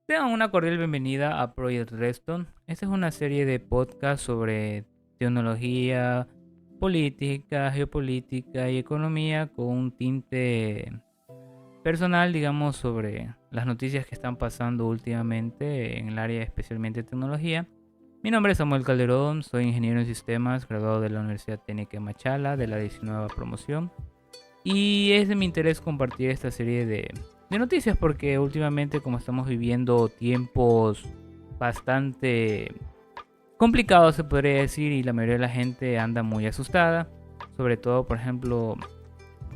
Te dan una cordial bienvenida a Project Redstone. Esta es una serie de podcasts sobre tecnología, política, geopolítica y economía con un tinte personal, digamos, sobre las noticias que están pasando últimamente en el área especialmente de tecnología. Mi nombre es Samuel Calderón, soy ingeniero en sistemas, graduado de la Universidad Técnica de Machala, de la 19 promoción. Y es de mi interés compartir esta serie de noticias porque últimamente como estamos viviendo tiempos bastante complicados se podría decir y la mayoría de la gente anda muy asustada. Sobre todo, por ejemplo,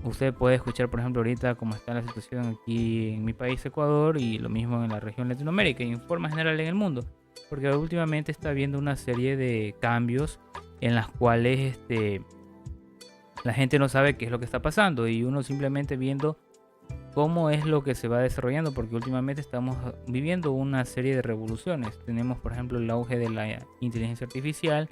usted puede escuchar, por ejemplo, ahorita cómo está la situación aquí en mi país, Ecuador, y lo mismo en la región Latinoamérica y en forma general en el mundo. Porque últimamente está habiendo una serie de cambios en las cuales la gente no sabe qué es lo que está pasando y uno simplemente viendo cómo es lo que se va desarrollando, porque últimamente estamos viviendo una serie de revoluciones. Tenemos, por ejemplo, el auge de la inteligencia artificial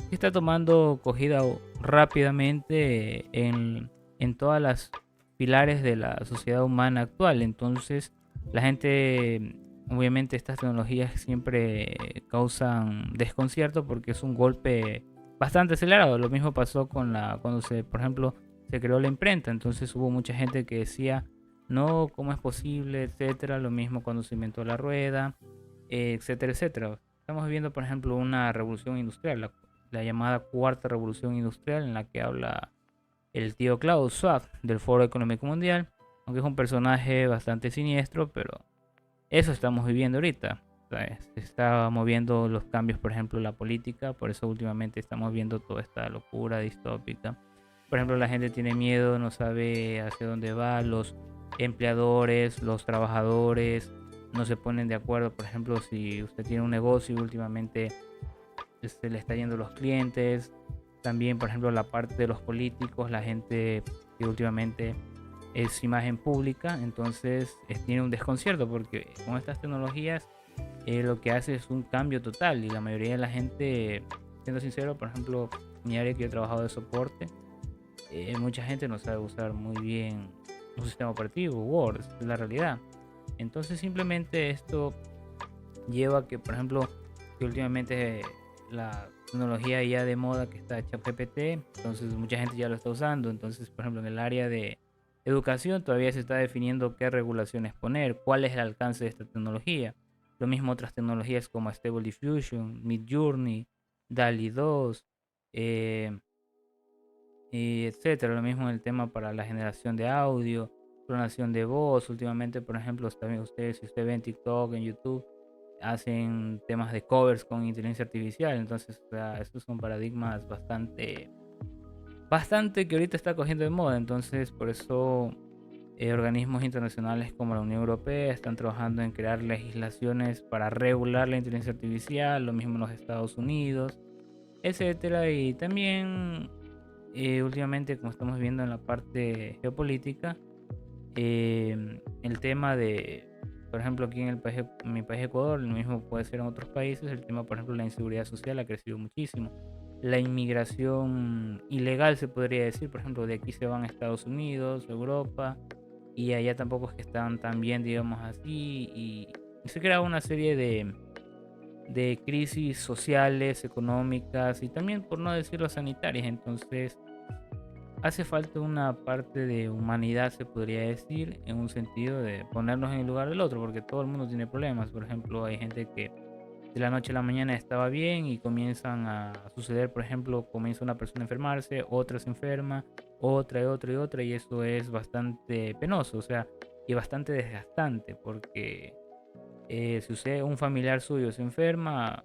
que está tomando cogida rápidamente en todas las pilares de la sociedad humana actual. Entonces, la gente, obviamente, estas tecnologías siempre causan desconcierto porque es un golpe bastante acelerado. Lo mismo pasó con cuando por ejemplo, se creó la imprenta. Entonces hubo mucha gente que decía, no, ¿cómo es posible? Etcétera. Lo mismo cuando se inventó la rueda, etcétera, etcétera. Estamos viviendo, por ejemplo, una revolución industrial, la llamada cuarta revolución industrial, en la que habla el tío Klaus Schwab del Foro Económico Mundial, aunque es un personaje bastante siniestro, pero eso estamos viviendo ahorita. Se está moviendo los cambios, por ejemplo, la política, por eso últimamente estamos viendo toda esta locura distópica. Por ejemplo, la gente tiene miedo, no sabe hacia dónde va, los empleadores, los trabajadores no se ponen de acuerdo. Por ejemplo, si usted tiene un negocio y últimamente le está yendo los clientes, también, por ejemplo, la parte de los políticos, la gente que últimamente es imagen pública, entonces tiene un desconcierto porque con estas tecnologías lo que hace es un cambio total y la mayoría de la gente, siendo sincero, por ejemplo, mi área que yo he trabajado de soporte, mucha gente no sabe usar muy bien un sistema operativo, Word, es la realidad. Entonces simplemente esto lleva a que, por ejemplo, que últimamente la tecnología ya de moda que está ChatGPT, entonces mucha gente ya lo está usando. Entonces, por ejemplo, en el área de educación todavía se está definiendo qué regulaciones poner, cuál es el alcance de esta tecnología. Lo mismo otras tecnologías como Stable Diffusion, Midjourney, DALI 2, eh, y etcétera. Lo mismo en el tema para la generación de audio, clonación de voz. Últimamente, por ejemplo, también ustedes, si usted ve en TikTok, en YouTube, hacen temas de covers con inteligencia artificial. Entonces, o sea, estos son paradigmas bastante que ahorita está cogiendo de moda. Entonces, por eso organismos internacionales como la Unión Europea están trabajando en crear legislaciones para regular la inteligencia artificial, lo mismo en los Estados Unidos, etcétera. Y también últimamente, como estamos viendo en la parte geopolítica, el tema de, por ejemplo, aquí en en mi país Ecuador, lo mismo puede ser en otros países, el tema, por ejemplo, la inseguridad social ha crecido muchísimo. La inmigración ilegal, se podría decir, por ejemplo, de aquí se van a Estados Unidos, Europa, y allá tampoco es que están tan bien, digamos así, y se crea una serie de crisis sociales, económicas y también, por no decirlo, sanitarias. Entonces, hace falta una parte de humanidad, se podría decir, en un sentido de ponernos en el lugar del otro, porque todo el mundo tiene problemas. Por ejemplo, hay gente que de la noche a la mañana estaba bien y comienzan a suceder, por ejemplo, comienza una persona a enfermarse, otra se enferma, otra y otra y otra, y eso es bastante penoso, o sea, y bastante desgastante, porque si usted, un familiar suyo se enferma,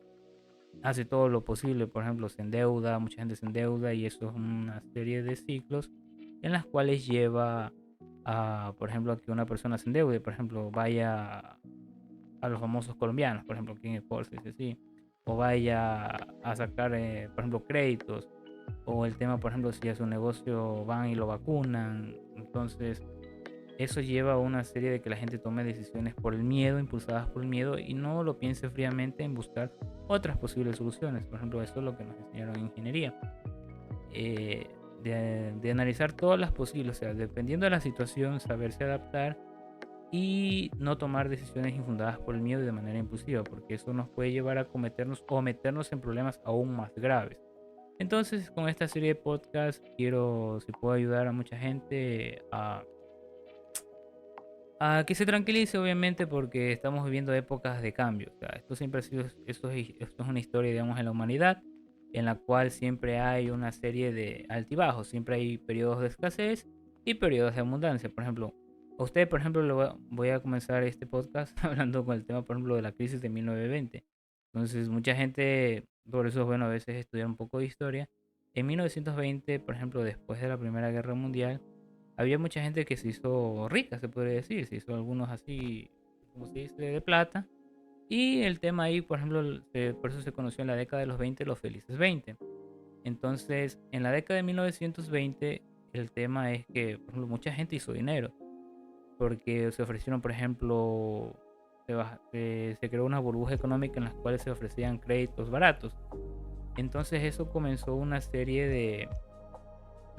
hace todo lo posible, por ejemplo, se endeuda, mucha gente se endeuda y eso es una serie de ciclos en las cuales lleva a, por ejemplo, a que una persona se endeude, por ejemplo, vaya a los famosos colombianos, por ejemplo, aquí en Ecuador se dice así, o vaya a sacar, por ejemplo, créditos, o el tema, por ejemplo, si a su negocio van y lo vacunan, entonces eso lleva a una serie de que la gente tome decisiones por el miedo, impulsadas por el miedo, y no lo piense fríamente en buscar otras posibles soluciones. Por ejemplo, esto es lo que nos enseñaron en ingeniería. Eh, de analizar todas las posibles, o sea, dependiendo de la situación, saberse adaptar y no tomar decisiones infundadas por el miedo y de manera impulsiva, porque eso nos puede llevar a cometernos o meternos en problemas aún más graves. Entonces, con esta serie de podcasts quiero, si puedo ayudar a mucha gente a que se tranquilice, obviamente, porque estamos viviendo épocas de cambio. O sea, esto siempre ha sido, esto es una historia, digamos, en la humanidad, en la cual siempre hay una serie de altibajos, siempre hay periodos de escasez y periodos de abundancia. Por ejemplo, a usted, por ejemplo, voy a comenzar este podcast hablando con el tema, por ejemplo, de la crisis de 1920. Entonces, mucha gente, por eso es bueno a veces estudiar un poco de historia. En 1920, por ejemplo, después de la Primera Guerra Mundial, había mucha gente que se hizo rica, se podría decir, se hizo algunos así, como se dice, de plata. Y el tema ahí, por ejemplo, por eso se conoció en la década de los 20 los felices 20. Entonces, en la década de 1920, el tema es que, por ejemplo, mucha gente hizo dinero, porque se ofrecieron, por ejemplo, se creó una burbuja económica en las cuales se ofrecían créditos baratos. Entonces eso comenzó una serie de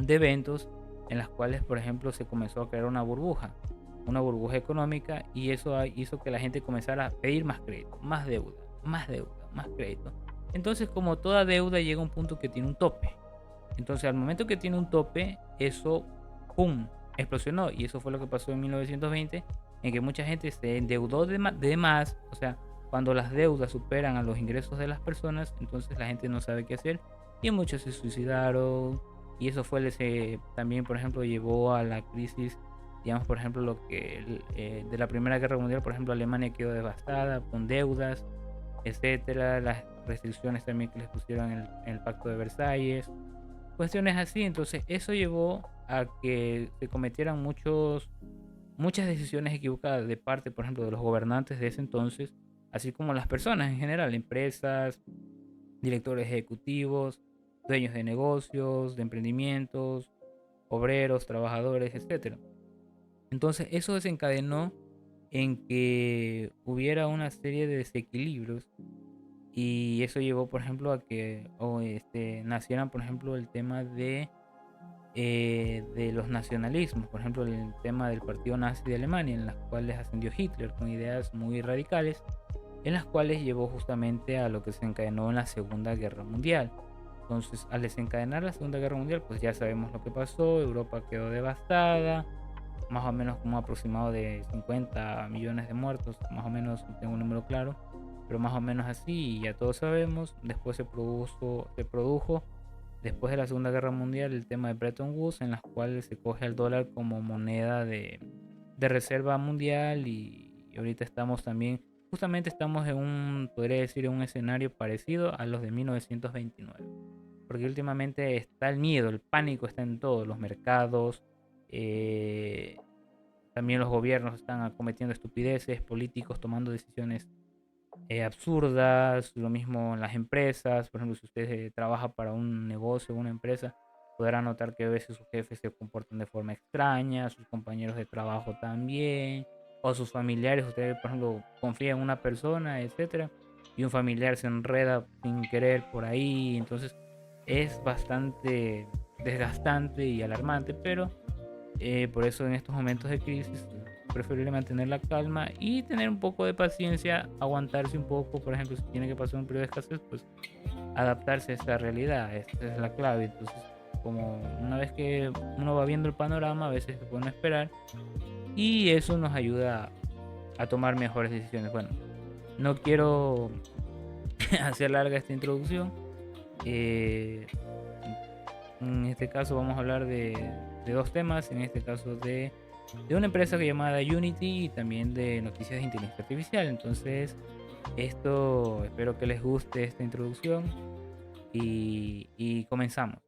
eventos en las cuales, por ejemplo, se comenzó a crear una burbuja económica, y eso hizo que la gente comenzara a pedir más crédito, más deuda, más deuda, más crédito. Entonces, como toda deuda llega a un punto que tiene un tope. Entonces, al momento que tiene un tope, eso, ¡pum!, explosionó. Y eso fue lo que pasó en 1920, en que mucha gente se endeudó de más. O sea, cuando las deudas superan a los ingresos de las personas, entonces la gente no sabe qué hacer. Y muchos se suicidaron. Y eso fue también, por ejemplo, llevó a la crisis, digamos, por ejemplo, de la Primera Guerra Mundial. Por ejemplo, Alemania quedó devastada con deudas, etcétera. Las restricciones también que les pusieron en el Pacto de Versalles, cuestiones así. Entonces eso llevó a que se cometieran muchas decisiones equivocadas de parte, por ejemplo, de los gobernantes de ese entonces, así como las personas en general, empresas, directores ejecutivos, dueños de negocios, de emprendimientos, obreros, trabajadores, etcétera. Entonces eso desencadenó en que hubiera una serie de desequilibrios, y eso llevó, por ejemplo, a que nacieran, por ejemplo, el tema de los nacionalismos, por ejemplo, el tema del partido nazi de Alemania, en las cuales ascendió Hitler con ideas muy radicales, en las cuales llevó justamente a lo que se encadenó en la Segunda Guerra Mundial. Entonces, al desencadenar la Segunda Guerra Mundial, pues ya sabemos lo que pasó. Europa quedó devastada, más o menos como un aproximado de 50 millones de muertos, más o menos, no tengo un número claro, pero más o menos así, y ya todos sabemos. Después se produjo después de la Segunda Guerra Mundial el tema de Bretton Woods, en las cuales se coge al dólar como moneda de reserva mundial. Y ahorita estamos también, justamente estamos podría decir, en un escenario parecido a los de 1929, porque últimamente está el miedo, el pánico está en todos los mercados. eh, También los gobiernos están cometiendo estupideces, políticos tomando decisiones absurdas. Lo mismo en las empresas. Por ejemplo, si usted trabaja para un negocio o una empresa, podrá notar que a veces sus jefes se comportan de forma extraña, sus compañeros de trabajo también, o sus familiares. Usted, por ejemplo, confía en una persona, etcétera, y un familiar se enreda sin querer por ahí. Entonces es bastante desgastante y alarmante, pero por eso en estos momentos de crisis es preferible mantener la calma y tener un poco de paciencia, aguantarse un poco. Por ejemplo, si tiene que pasar un periodo de escasez, pues adaptarse a esta realidad. Esta es la clave. Entonces, como una vez que uno va viendo el panorama, a veces es bueno esperar, y eso nos ayuda a tomar mejores decisiones. Bueno, no quiero hacer larga esta introducción. Eh, en este caso vamos a hablar de dos temas. En este caso de una empresa llamada Unity, y también de noticias de inteligencia artificial. Entonces, esto, espero que les guste esta introducción, y comenzamos.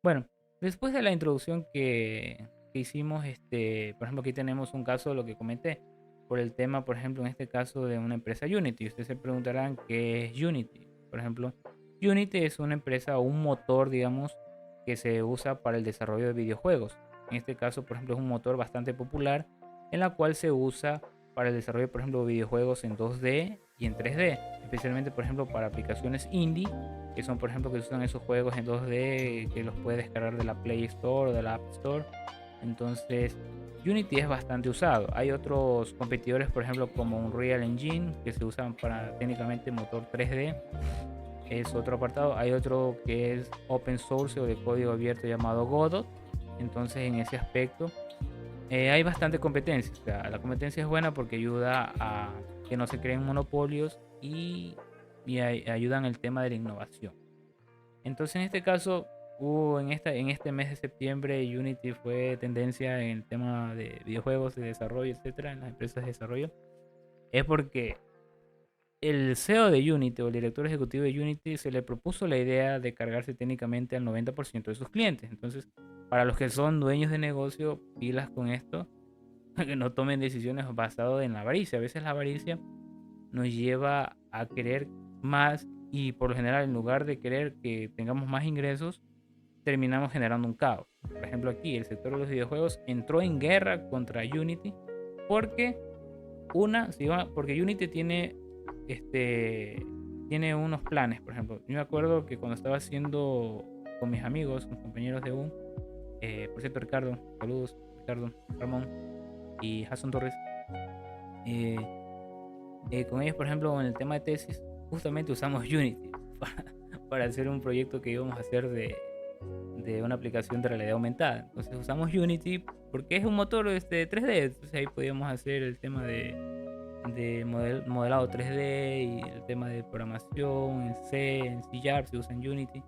Bueno, después de la introducción que hicimos, por ejemplo, aquí tenemos un caso de lo que comenté, por el tema, por ejemplo, en este caso de una empresa Unity. Ustedes se preguntarán qué es Unity. Por ejemplo, Unity es una empresa o un motor, digamos, que se usa para el desarrollo de videojuegos. En este caso, por ejemplo, es un motor bastante popular, en la cual se usa para el desarrollo, por ejemplo, de videojuegos en 2D y en 3D, especialmente por ejemplo para aplicaciones indie, que son por ejemplo que usan esos juegos en 2D que los puedes descargar de la Play Store o de la App Store. Entonces Unity es bastante usado. Hay otros competidores, por ejemplo como Unreal Engine, que se usan para técnicamente motor 3D, es otro apartado. Hay otro que es open source o de código abierto llamado Godot. Entonces en ese aspecto hay bastante competencia. O sea, la competencia es buena porque ayuda a que no se creen monopolios y ayudan el tema de la innovación. Entonces en este caso, en este mes de septiembre, Unity fue tendencia en el tema de videojuegos, de desarrollo, etcétera, en las empresas de desarrollo. Es porque el CEO de Unity o el director ejecutivo de Unity se le propuso la idea de cargarse técnicamente al 90% de sus clientes. Entonces, para los que son dueños de negocio, pilas con esto, que no tomen decisiones basadas en la avaricia. A veces la avaricia nos lleva a querer más y por lo general en lugar de querer que tengamos más ingresos, terminamos generando un caos. Por ejemplo aquí el sector de los videojuegos entró en guerra contra Unity porque porque Unity tiene unos planes. Por ejemplo, yo me acuerdo que cuando estaba haciendo con mis amigos, con compañeros de U, por cierto Ricardo, saludos Ricardo, Ramón y Jason Torres, eh, con ellos por ejemplo en el tema de tesis justamente usamos Unity para hacer un proyecto que íbamos a hacer de una aplicación de realidad aumentada. Entonces usamos Unity porque es un motor 3D, entonces ahí podíamos hacer el tema de modelado 3D y el tema de programación en C, en C Sharp se usa en Unity.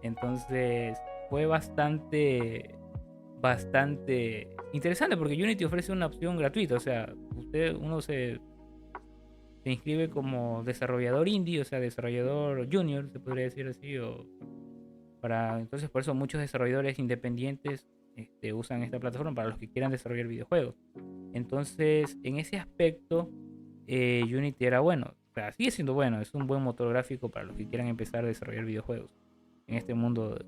Entonces fue bastante interesante porque Unity ofrece una opción gratuita. O sea, uno se inscribe como desarrollador indie, o sea, desarrollador junior, se podría decir así, entonces por eso muchos desarrolladores independientes usan esta plataforma para los que quieran desarrollar videojuegos. Entonces, en ese aspecto, Unity era bueno, o sea, sigue siendo bueno, es un buen motor gráfico para los que quieran empezar a desarrollar videojuegos. En este mundo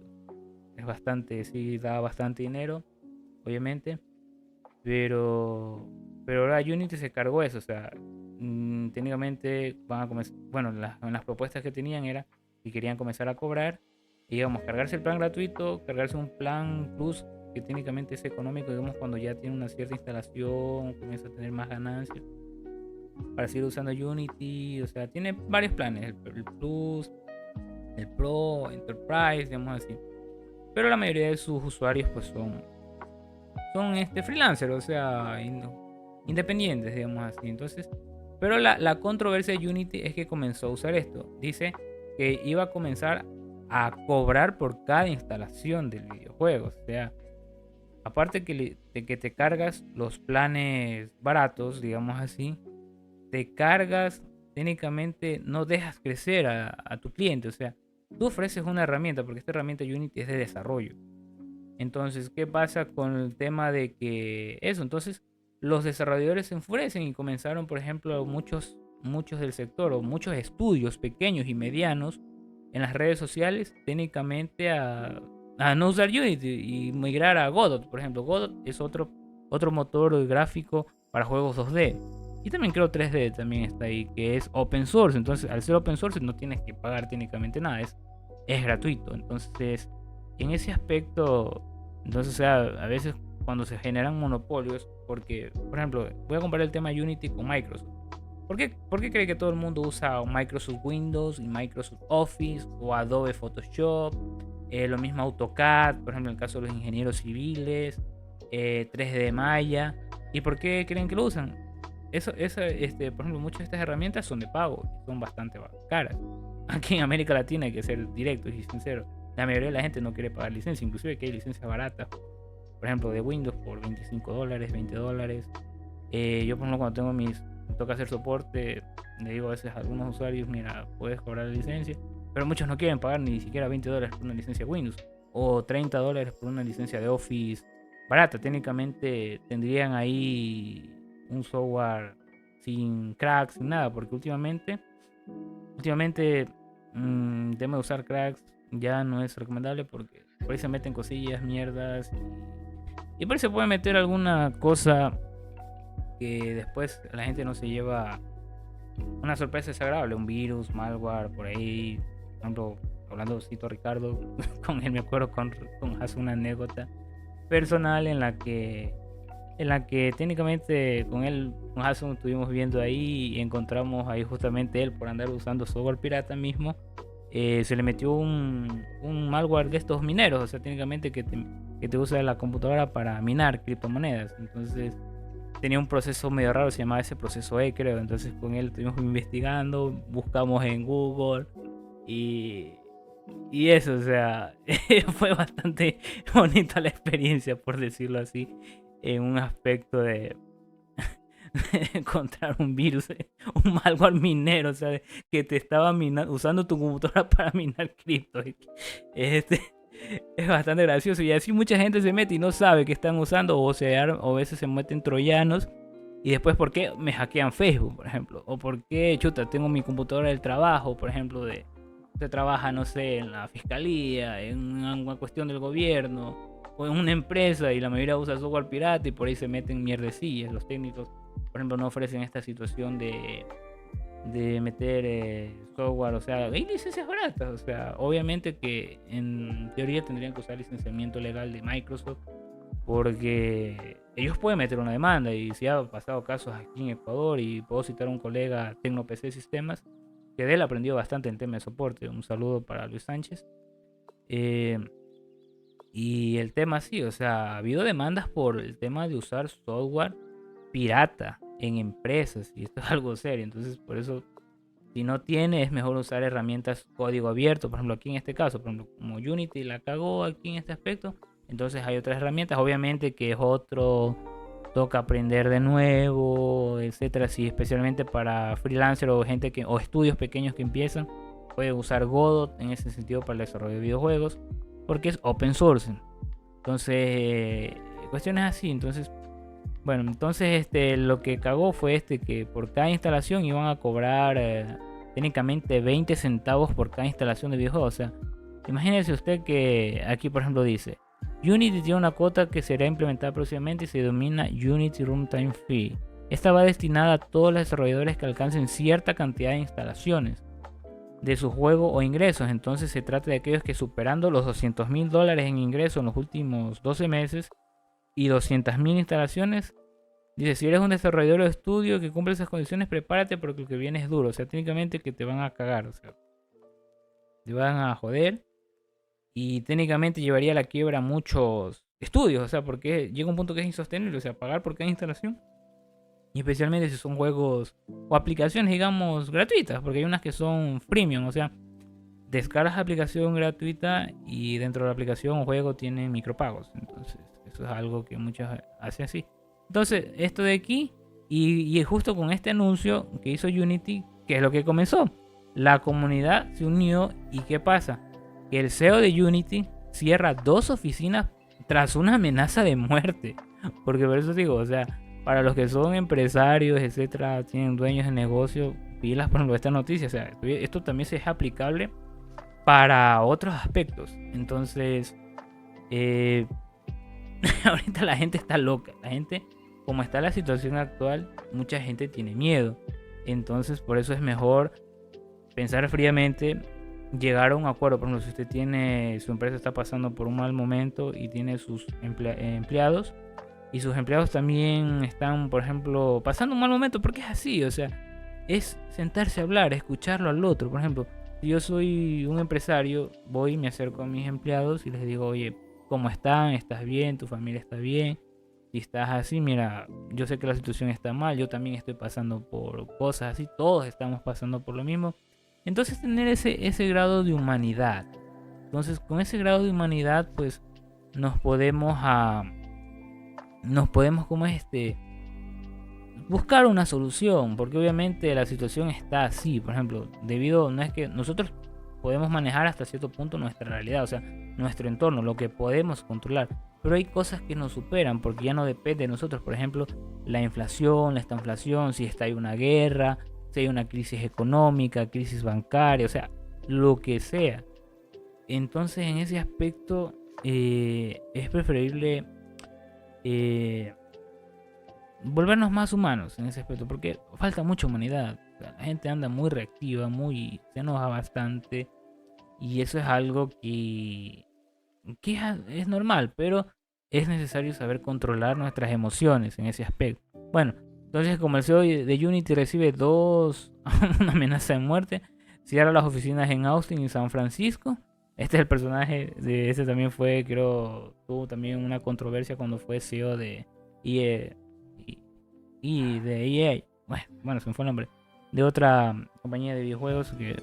sí da bastante dinero, obviamente, pero ahora Unity se cargó eso. O sea, técnicamente van a comenzar, bueno, en las propuestas que tenían era que querían comenzar a cobrar, y digamos, cargarse el plan gratuito, cargarse un plan plus que técnicamente es económico, digamos, cuando ya tiene una cierta instalación, comienza a tener más ganancias, para seguir usando Unity. O sea, tiene varios planes, el Plus, el Pro, Enterprise, digamos así. Pero la mayoría de sus usuarios pues son freelancers, o sea, independientes, digamos así. Entonces, pero la controversia de Unity es que comenzó a usar esto. Dice que iba a comenzar a cobrar por cada instalación del videojuego. O sea, aparte de que te cargas los planes baratos, digamos así, te cargas, técnicamente no dejas crecer a tu cliente. O sea, tú ofreces una herramienta, porque esta herramienta Unity es de desarrollo. Entonces, ¿qué pasa con el tema de que eso? Entonces, los desarrolladores se enfurecen y comenzaron, por ejemplo, muchos del sector o muchos estudios pequeños y medianos en las redes sociales, técnicamente a no usar Unity y migrar a Godot. Por ejemplo, Godot es otro motor gráfico para juegos 2D. Y también creo 3D también está ahí, que es open source. Entonces, al ser open source no tienes que pagar técnicamente nada, es gratuito. Entonces, en ese aspecto, entonces, o sea, a veces cuando se generan monopolios, porque, por ejemplo, voy a comparar el tema Unity con Microsoft. ¿Por qué cree que todo el mundo usa Microsoft Windows y Microsoft Office o Adobe Photoshop? Lo mismo AutoCAD, por ejemplo, en el caso de los ingenieros civiles, 3D Maya. ¿Y por qué creen que lo usan? Por ejemplo, muchas de estas herramientas son de pago, son bastante caras. Aquí en América Latina, hay que ser directos y sinceros, la mayoría de la gente no quiere pagar licencia, inclusive que hay licencias baratas, por ejemplo de Windows por $25, $20. Yo por ejemplo cuando me toca hacer soporte, le digo a veces a algunos usuarios, mira, puedes cobrar la licencia, pero muchos no quieren pagar ni siquiera $20 por una licencia Windows, o $30 por una licencia de Office barata. Técnicamente tendrían ahí un software sin cracks, sin nada, porque últimamente el tema de usar cracks ya no es recomendable, porque por ahí se meten cosillas, mierdas, y por ahí se puede meter alguna cosa que después la gente no se lleva una sorpresa desagradable, un virus, malware, por ahí. Por ejemplo, hablando, cito a Ricardo, con él me acuerdo hace una anécdota personal en la que técnicamente con él, con Hassan, estuvimos viendo ahí y encontramos ahí justamente él por andar usando software pirata mismo. Se le metió un malware de estos mineros, o sea, técnicamente que te usa la computadora para minar criptomonedas. Entonces tenía un proceso medio raro, se llamaba ese proceso creo. Entonces con él estuvimos investigando, buscamos en Google y, y eso, o sea, fue bastante bonita la experiencia, por decirlo así, en un aspecto de encontrar un virus, un malware minero, o sea, que te estaba usando tu computadora para minar cripto. Este, es bastante gracioso y así mucha gente se mete y no sabe que están usando o a veces se meten troyanos y después por qué me hackean Facebook, por ejemplo, o por qué, chuta, tengo mi computadora del trabajo, por ejemplo, se trabaja, no sé, en la fiscalía, en una cuestión del gobierno o en una empresa y la mayoría usa software pirata y por ahí se meten mierdecillas. Los técnicos, por ejemplo, no ofrecen esta situación de meter software, o sea, hay licencias baratas, o sea, obviamente que en teoría tendrían que usar licenciamiento legal de Microsoft porque ellos pueden meter una demanda y si ha pasado casos aquí en Ecuador y puedo citar a un colega TecnoPC Sistemas que de él aprendió bastante en tema de soporte, un saludo para Luis Sánchez. Eh, y el tema sí, o sea, ha habido demandas por el tema de usar software pirata en empresas y esto es algo serio, entonces por eso si no tiene es mejor usar herramientas código abierto, por ejemplo aquí en este caso, por ejemplo como Unity la cagó aquí en este aspecto, entonces hay otras herramientas, obviamente que es otro, toca aprender de nuevo, etcétera, si especialmente para freelancer o gente o estudios pequeños que empiezan, puede usar Godot en ese sentido para el desarrollo de videojuegos, porque es open source, entonces cuestiones así, entonces bueno, entonces lo que cagó fue que por cada instalación iban a cobrar técnicamente 20 centavos por cada instalación de videojuego. O sea, imagínese usted que aquí por ejemplo dice, Unity tiene una cuota que será implementada próximamente y se denomina Unity Runtime Fee. Esta va destinada a todos los desarrolladores que alcancen cierta cantidad de instalaciones de su juego o ingresos. Entonces se trata de aquellos que superando los $200,000 en ingresos en los últimos 12 meses y 200,000 instalaciones. Dice, si eres un desarrollador de estudio que cumple esas condiciones, prepárate porque lo que viene es duro. O sea, técnicamente que te van a cagar. O sea, te van a joder. Y técnicamente llevaría a la quiebra muchos estudios. O sea, porque llega un punto que es insostenible. O sea, pagar por cada instalación. Y especialmente si son juegos o aplicaciones, digamos, gratuitas. Porque hay unas que son freemium. O sea, descargas la aplicación gratuita y dentro de la aplicación o juego tiene micropagos. Entonces, eso es algo que muchos hacen así. Entonces, esto de aquí, y justo con este anuncio que hizo Unity, ¿qué es lo que comenzó? La comunidad se unió y ¿qué pasa? Que el CEO de Unity cierra 2 oficinas tras una amenaza de muerte. Porque por eso digo, o sea, para los que son empresarios, etcétera, tienen dueños de negocio, pilas por ejemplo esta noticia. O sea, esto también es aplicable para otros aspectos. Entonces, ahorita la gente está loca. La gente, como está la situación actual, mucha gente tiene miedo. Entonces, por eso es mejor pensar fríamente, llegar a un acuerdo. Por ejemplo, si usted tiene, su empresa está pasando por un mal momento y tiene sus empleados, y sus empleados también están, por ejemplo, pasando un mal momento, porque es así, o sea, es sentarse a hablar, escucharlo al otro. Por ejemplo, si yo soy un empresario, voy y me acerco a mis empleados y les digo, oye, ¿cómo están? ¿Estás bien? ¿Tu familia está bien? Si estás así, mira, yo sé que la situación está mal, yo también estoy pasando por cosas así, todos estamos pasando por lo mismo. Entonces tener ese grado de humanidad. Entonces con ese grado de humanidad pues nos podemos como buscar una solución, porque obviamente la situación está así, por ejemplo, no es que nosotros podemos manejar hasta cierto punto nuestra realidad, o sea, nuestro entorno, lo que podemos controlar, pero hay cosas que nos superan porque ya no depende de nosotros, por ejemplo, la inflación, la estanflación, si hay una guerra, si hay una crisis económica, crisis bancaria, o sea, lo que sea. Entonces, en ese aspecto, es preferible volvernos más humanos en ese aspecto, porque falta mucha humanidad. O sea, la gente anda muy reactiva, se enoja bastante. Y eso es algo que es normal, pero es necesario saber controlar nuestras emociones en ese aspecto. Bueno, entonces como el CEO de Unity recibe una amenaza de muerte, cierra las oficinas en Austin y San Francisco. Este es el personaje de ese también fue, creo, tuvo también una controversia cuando fue CEO de EA, y de EA. Bueno, se me fue el nombre. De otra compañía de videojuegos que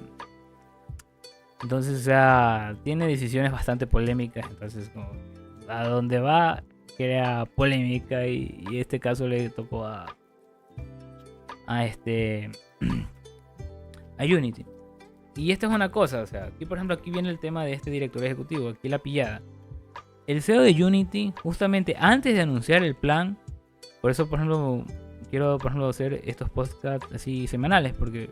entonces, o sea, tiene decisiones bastante polémicas. Entonces, como a donde va, crea polémica. Y este caso le tocó a este a Unity. Y esta es una cosa, o sea, aquí por ejemplo, aquí viene el tema de este director ejecutivo, aquí la pillada. El CEO de Unity, justamente antes de anunciar el plan, por eso por ejemplo, quiero por ejemplo hacer estos podcasts así semanales, porque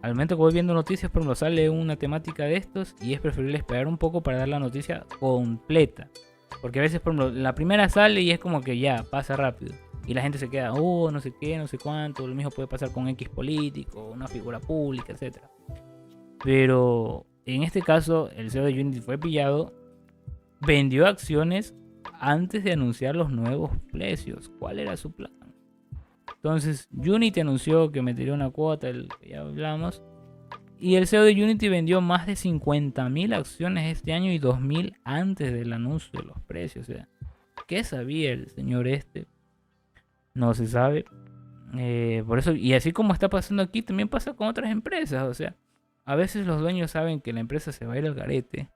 al momento que voy viendo noticias, por ejemplo, sale una temática de estos y es preferible esperar un poco para dar la noticia completa. Porque a veces, por ejemplo, la primera sale y es como que ya, pasa rápido. Y la gente se queda, no sé qué, no sé cuánto. Lo mismo puede pasar con X político, una figura pública, etc. Pero en este caso, el CEO de Unity fue pillado, vendió acciones antes de anunciar los nuevos precios. ¿Cuál era su plan? Entonces, Unity anunció que metería una cuota, el que ya hablamos. Y el CEO de Unity vendió más de 50.000 acciones este año y 2.000 antes del anuncio de los precios. O sea, ¿qué sabía el señor este? No se sabe. Por eso, y así como está pasando aquí, también pasa con otras empresas. O sea, a veces los dueños saben que la empresa se va a ir al garete.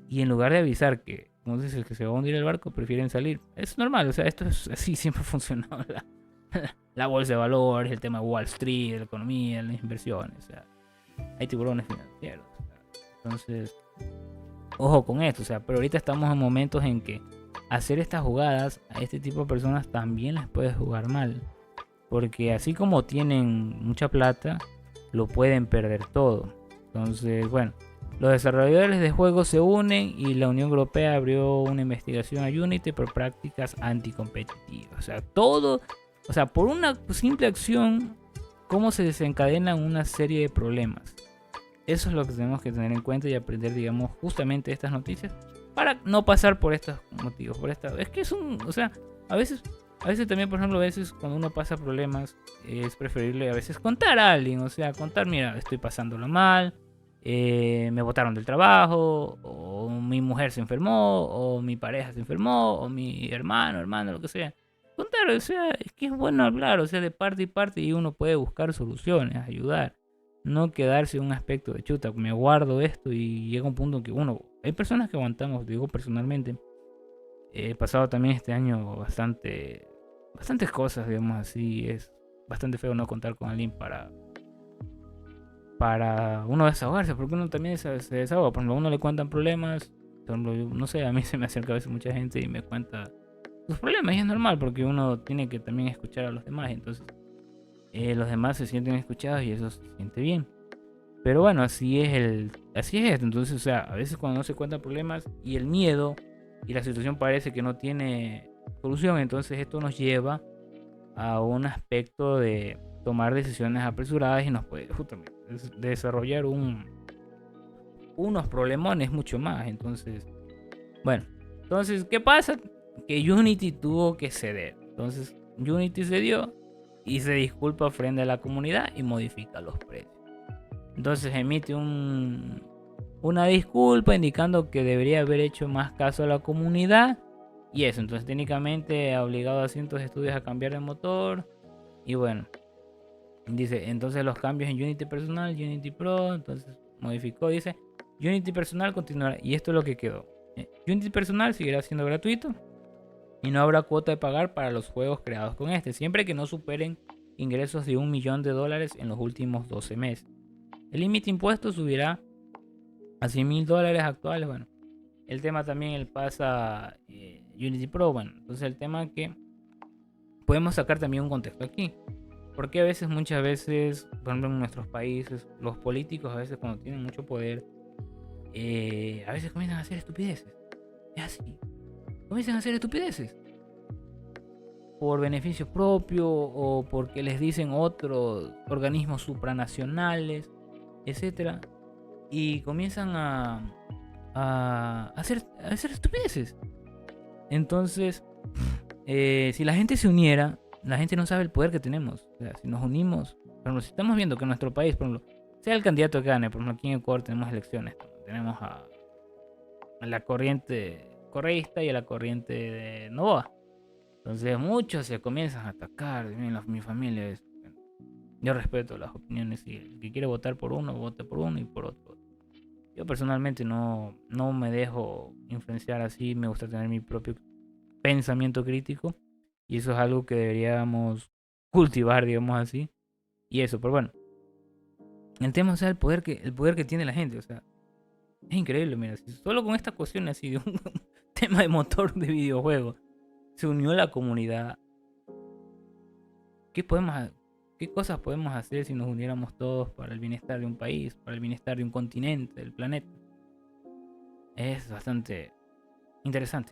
Y en lugar de avisar que, como dices, que se va a hundir el barco, prefieren salir. Es normal, o sea, esto es así, siempre ha funcionado. La bolsa de valores, el tema de Wall Street, la economía, las inversiones. O sea, hay tiburones financieros. O sea, entonces, ojo con esto. O sea, pero ahorita estamos en momentos en que hacer estas jugadas a este tipo de personas también les puede jugar mal. Porque así como tienen mucha plata, lo pueden perder todo. Entonces, bueno, los desarrolladores de juegos se unen y la Unión Europea abrió una investigación a Unity por prácticas anticompetitivas. O sea, todo, o sea, por una simple acción, cómo se desencadenan una serie de problemas. Eso es lo que tenemos que tener en cuenta y aprender, digamos, justamente estas noticias para no pasar por estos motivos. Es que o sea, a veces también, por ejemplo, a veces cuando uno pasa problemas es preferible a veces contar a alguien, o sea, contar, mira, estoy pasándolo mal, me botaron del trabajo, o mi mujer se enfermó, o mi pareja se enfermó, o mi hermano, lo que sea. Contar, o sea, es que es bueno hablar, o sea, de parte y parte y uno puede buscar soluciones, ayudar. No quedarse en un aspecto de chuta, me guardo esto y llega un punto que hay personas que aguantamos, digo personalmente. He pasado también este año bastantes cosas, digamos así. Es bastante feo no contar con alguien para uno desahogarse, porque uno también se desahoga. Por ejemplo, a uno le cuentan problemas. Por ejemplo, no sé, a mí se me acerca a veces mucha gente y me cuenta sus problemas y es normal porque uno tiene que también escuchar a los demás. Entonces, los demás se sienten escuchados y eso se siente bien. Pero bueno, así es esto. Entonces, o sea, a veces cuando no se cuentan problemas y el miedo y la situación parece que no tiene solución, entonces esto nos lleva a un aspecto de tomar decisiones apresuradas y nos puede justamente desarrollar unos problemones mucho más. Entonces, bueno, ¿qué pasa? Que Unity tuvo que ceder. Entonces, Unity cedió y se disculpa frente a la comunidad y modifica los precios. Entonces emite una disculpa indicando que debería haber hecho más caso a la comunidad. Y eso, entonces técnicamente ha obligado a cientos de estudios a cambiar de motor. Y bueno, dice, entonces los cambios en Unity personal, Unity Pro, entonces modificó, dice, Unity personal continuará. Y esto es lo que quedó. Unity personal seguirá siendo gratuito y no habrá cuota de pagar para los juegos creados con este, siempre que no superen ingresos de $1 millón en los últimos 12 meses. El límite impuesto subirá a $100.000 actuales. Bueno, el tema también el pasa Unity Pro. Bueno, entonces el tema que podemos sacar también un contexto aquí. Porque a veces, muchas veces, por ejemplo en nuestros países, los políticos a veces cuando tienen mucho poder, a veces comienzan a hacer estupideces. Es así. Comienzan a hacer estupideces. por beneficio propio o porque les dicen otros organismos supranacionales, etcétera, y comienzan a hacer estupideces. Entonces, si la gente se uniera, la gente no sabe el poder que tenemos. O sea, si nos unimos, por ejemplo, si estamos viendo que en nuestro país, por ejemplo, sea el candidato que gane, por ejemplo, aquí en Ecuador tenemos elecciones, tenemos a la corriente correísta y a la corriente de Novoa. Entonces muchos se comienzan a atacar. Mi familia es... Yo respeto las opiniones y el que quiere votar por uno, vote por uno y por otro. Yo personalmente no me dejo influenciar así, me gusta tener mi propio pensamiento crítico y eso es algo que deberíamos cultivar, digamos así. Y eso, pero bueno, el tema, o sea, el poder que tiene la gente, o sea, es increíble, mira, si solo con esta cuestión así de un tema de motor de videojuego se unió la comunidad. ¿Qué qué cosas podemos hacer si nos uniéramos todos para el bienestar de un país, para el bienestar de un continente, del planeta? Es bastante interesante.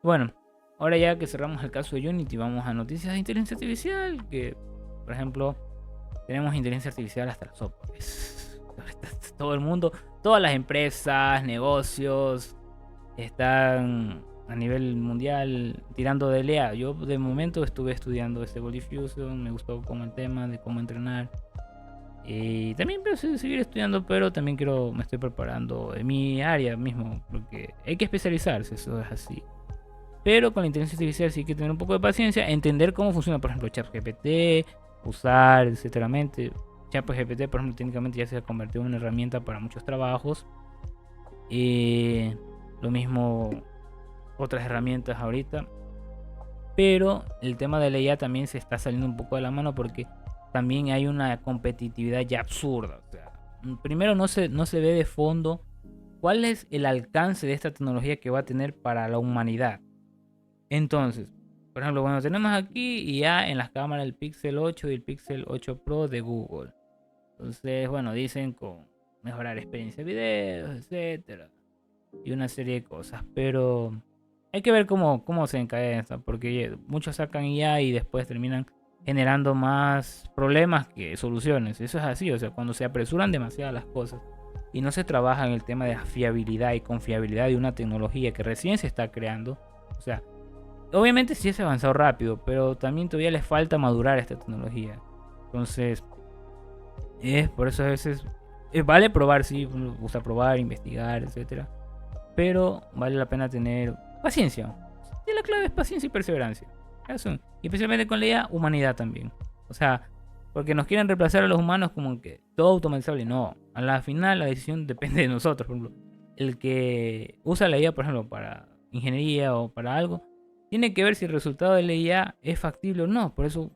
Bueno, ahora ya que cerramos el caso de Unity, vamos a noticias de inteligencia artificial, que, por ejemplo, tenemos inteligencia artificial hasta la sopa. Todo el mundo, todas las empresas, negocios, están a nivel mundial tirando de LEA. Yo de momento estuve estudiando Stable Diffusion, me gustó como el tema de cómo entrenar. Y también quiero seguir estudiando, pero también me estoy preparando en mi área mismo, porque hay que especializarse, eso es así. Pero con la inteligencia artificial sí hay que tener un poco de paciencia, entender cómo funciona, por ejemplo, ChatGPT, usar, etcétera. ChatGPT, por ejemplo, técnicamente ya se ha convertido en una herramienta para muchos trabajos. Lo mismo otras herramientas ahorita. Pero el tema de la IA también se está saliendo un poco de la mano porque también hay una competitividad ya absurda. O sea, primero no se ve de fondo cuál es el alcance de esta tecnología que va a tener para la humanidad. Entonces, por ejemplo, bueno, tenemos aquí IA en las cámaras del Pixel 8 y el Pixel 8 Pro de Google. Entonces, bueno, dicen con mejorar experiencia de videos, etcétera, y una serie de cosas, pero hay que ver cómo se encadena esto, porque muchos sacan IA y después terminan generando más problemas que soluciones. Eso es así, o sea, cuando se apresuran demasiado las cosas y no se trabaja en el tema de la fiabilidad y confiabilidad de una tecnología que recién se está creando, o sea, obviamente sí se ha avanzado rápido, pero también todavía les falta madurar esta tecnología. Entonces, por eso a veces vale probar, sí, gusta probar, investigar, etcétera, pero vale la pena tener paciencia. Y la clave es paciencia y perseverancia. Eso. Y especialmente con la IA, humanidad también. O sea, porque nos quieren reemplazar a los humanos como que todo automatizable. No, a la final la decisión depende de nosotros. Por ejemplo, el que usa la IA, por ejemplo, para ingeniería o para algo, tiene que ver si el resultado de la IA es factible o no. Por eso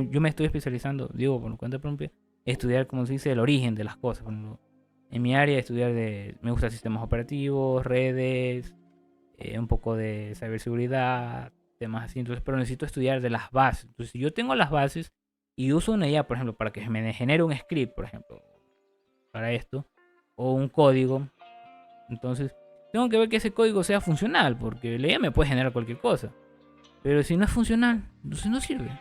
yo me estoy especializando, digo, por cuenta propia, estudiar, como se dice, el origen de las cosas. Por ejemplo, en mi área estudiar me gusta sistemas operativos, redes, un poco de ciberseguridad, temas así. Entonces, pero necesito estudiar de las bases. Entonces, si yo tengo las bases y uso una IA, por ejemplo, para que me genere un script, por ejemplo, para esto, o un código, entonces tengo que ver que ese código sea funcional, porque la IA me puede generar cualquier cosa. Pero si no es funcional, entonces no sirve.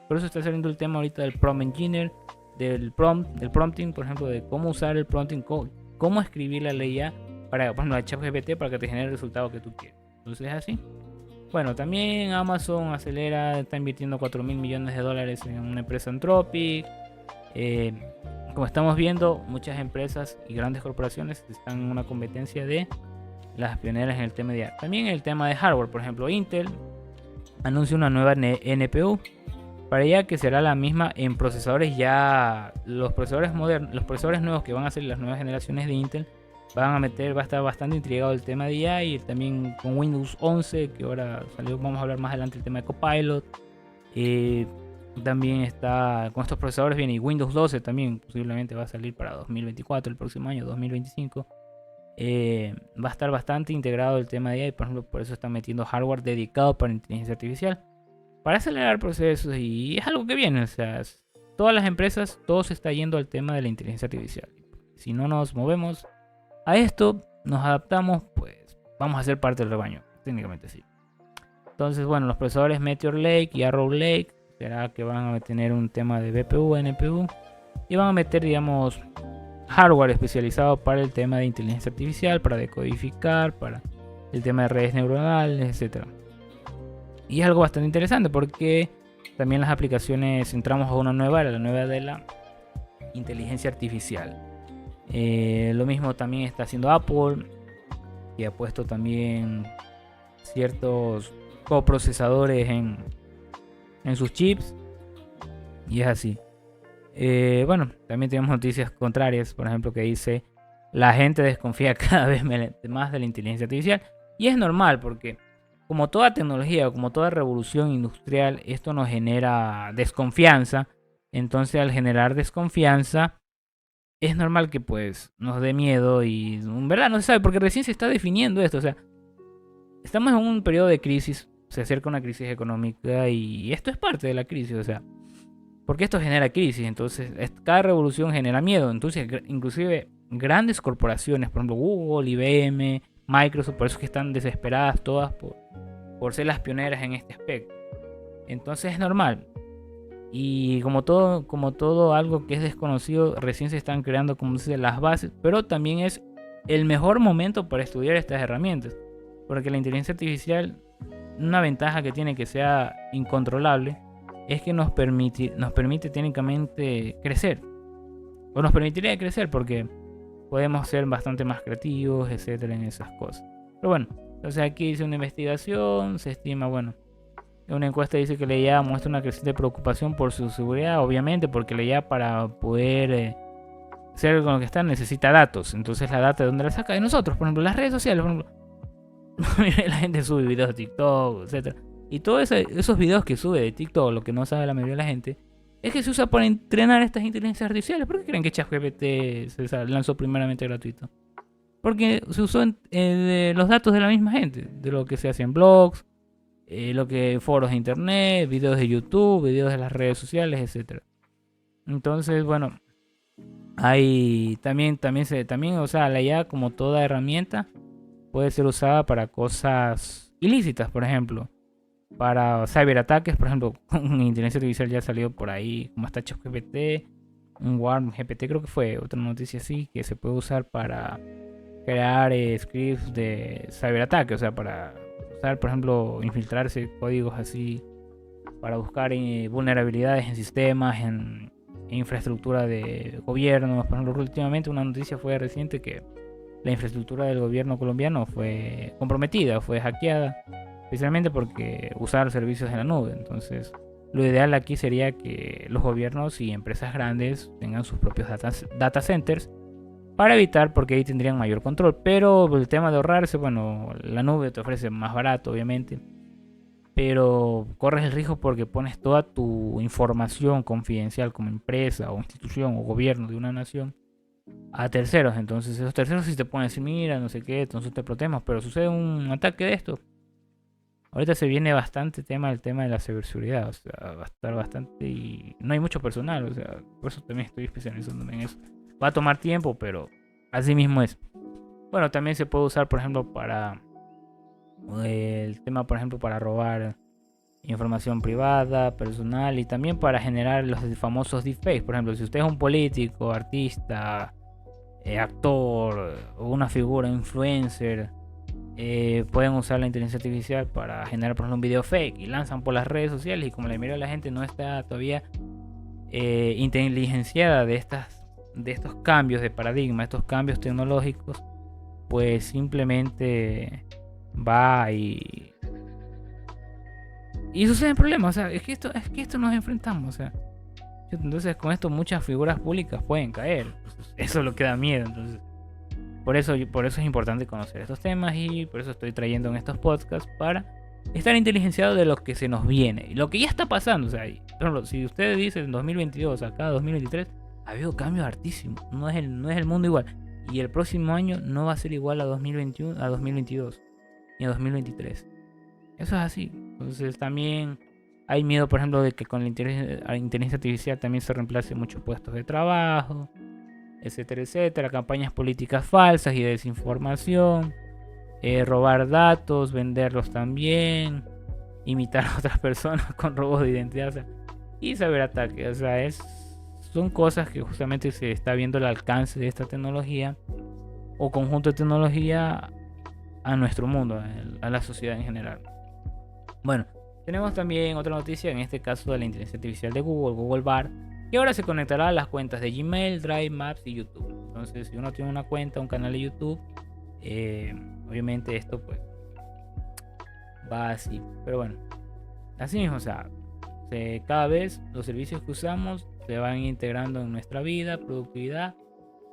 Por eso está saliendo el tema ahorita del prompt engineer, del prompting, por ejemplo, de cómo usar el prompting, cómo escribir la ley IA para, por ejemplo, a ChatGPT para que te genere el resultado que tú quieres. Entonces es así. Bueno, también Amazon está invirtiendo $4.000 millones en una empresa Anthropic. Como estamos viendo, muchas empresas y grandes corporaciones están en una competencia de las pioneras en el tema de IA. También en el tema de hardware, por ejemplo, Intel anuncia una nueva NPU para ella que será la misma en procesadores ya. Los procesadores modernos, los procesadores nuevos que van a ser las nuevas generaciones de Intel va a estar bastante intrigado el tema de IA, y también con Windows 11 que ahora salió, vamos a hablar más adelante el tema de Copilot. También está con estos procesadores viene, y Windows 12 también posiblemente va a salir para 2024, el próximo año 2025. Va a estar bastante integrado el tema de IA, y por ejemplo por eso están metiendo hardware dedicado para inteligencia artificial para acelerar procesos, y es algo que viene. O sea, todas las empresas, todo se está yendo al tema de la inteligencia artificial. Si no nos movemos a esto, nos adaptamos, pues vamos a ser parte del rebaño, técnicamente sí. Entonces, bueno, los procesadores Meteor Lake y Arrow Lake será que van a tener un tema de BPU, NPU y van a meter, digamos, hardware especializado para el tema de inteligencia artificial, para decodificar, para el tema de redes neuronales, etc. Y es algo bastante interesante porque también las aplicaciones entramos a una nueva era, la nueva de la inteligencia artificial. Lo mismo también está haciendo Apple, que ha puesto también ciertos coprocesadores en sus chips. Y es así. Bueno, también tenemos noticias contrarias, por ejemplo, que dice: la gente desconfía cada vez más de la inteligencia artificial. Y es normal porque, como toda tecnología o como toda revolución industrial, esto nos genera desconfianza. Entonces, al generar desconfianza, es normal que pues nos dé miedo y en verdad no se sabe porque recién se está definiendo esto. O sea, estamos en un periodo de crisis, se acerca una crisis económica y esto es parte de la crisis, o sea, porque esto genera crisis. Entonces, cada revolución genera miedo. Entonces, inclusive grandes corporaciones, por ejemplo Google, IBM, Microsoft, por eso es que están desesperadas todas por ser las pioneras en este aspecto. Entonces es normal. Y como todo algo que es desconocido, recién se están creando, como dice, las bases, pero también es el mejor momento para estudiar estas herramientas, porque la inteligencia artificial, una ventaja que tiene que sea incontrolable, es que nos permite técnicamente crecer, o nos permitiría crecer porque podemos ser bastante más creativos, etcétera, en esas cosas. Pero bueno, entonces aquí dice una investigación, se estima, bueno, una encuesta dice que la IA muestra una creciente preocupación por su seguridad, obviamente, porque la IA para poder ser con lo que está necesita datos. Entonces, la data de dónde la saca de nosotros, por ejemplo, las redes sociales, por ejemplo. La gente sube videos de TikTok, etcétera. Y todos esos videos que sube de TikTok, lo que no sabe la mayoría de la gente, es que se usa para entrenar estas inteligencias artificiales. ¿Por qué creen que ChatGPT se lanzó primeramente gratuito? Porque se usó los datos de la misma gente, de lo que se hace en blogs, lo que foros de internet, videos de YouTube, videos de las redes sociales, etcétera. Entonces, bueno, hay también, o sea, la IA, como toda herramienta, puede ser usada para cosas ilícitas, por ejemplo, para ciberataques. Por ejemplo, con inteligencia artificial ya salió por ahí, como está ChatGPT, un Warm GPT, creo que fue otra noticia así, que se puede usar para crear scripts de ciberataque, o sea, para usar, por ejemplo, infiltrarse códigos así para buscar vulnerabilidades en sistemas, en infraestructura de gobiernos. Por ejemplo, últimamente una noticia fue reciente que la infraestructura del gobierno colombiano fue comprometida, fue hackeada, especialmente porque usar servicios en la nube. Entonces, lo ideal aquí sería que los gobiernos y empresas grandes tengan sus propios data centers para evitar, porque ahí tendrían mayor control. Pero el tema de ahorrarse, bueno, la nube te ofrece más barato, obviamente, pero corres el riesgo porque pones toda tu información confidencial como empresa o institución o gobierno de una nación a terceros. Entonces esos terceros sí te pueden decir: mira, no sé qué, entonces te protegemos. Pero sucede un ataque de esto, ahorita se viene bastante el tema de la ciberseguridad. O sea, va a estar bastante y no hay mucho personal. O sea, por eso también estoy especializándome en eso. Va a tomar tiempo, pero así mismo es. Bueno, también se puede usar, por ejemplo, para el tema, por ejemplo, para robar información privada, personal, y también para generar los famosos deepfakes. Por ejemplo, si usted es un político, artista, actor o una figura influencer, pueden usar la inteligencia artificial para generar, por ejemplo, un video fake y lanzan por las redes sociales. Y como la mayoría de la gente no está todavía inteligenciada de estos cambios de paradigma, estos cambios tecnológicos, pues simplemente va y suceden problemas. O sea, es que esto nos enfrentamos. O sea, entonces con esto muchas figuras públicas pueden caer. Eso es lo que da miedo. Entonces, por eso es importante conocer estos temas, y por eso estoy trayendo en estos podcasts para estar inteligenciado de lo que se nos viene y lo que ya está pasando. O sea, por ejemplo, si ustedes dicen en 2022, acá 2023, ha habido cambios hartísimos. No es el mundo igual. Y el próximo año no va a ser igual a 2021, a 2022 ni a 2023. Eso es así. Entonces también hay miedo, por ejemplo, de que con la inteligencia artificial también se reemplace muchos puestos de trabajo, etcétera, etcétera. Campañas políticas falsas y desinformación, robar datos, venderlos también. imitar a otras personas con robos de identidad, o sea, y ataques. O sea, son cosas que justamente se está viendo el alcance de esta tecnología o conjunto de tecnología a nuestro mundo, a la sociedad en general. Bueno, tenemos también otra noticia, en este caso de la inteligencia artificial de Google, Google Bar, que ahora se conectará a las cuentas de Gmail, Drive, Maps y YouTube. Entonces, si uno tiene una cuenta, un canal de YouTube, obviamente esto pues va así. Pero bueno, así mismo, o sea, cada vez los servicios que usamos se van integrando en nuestra vida, productividad,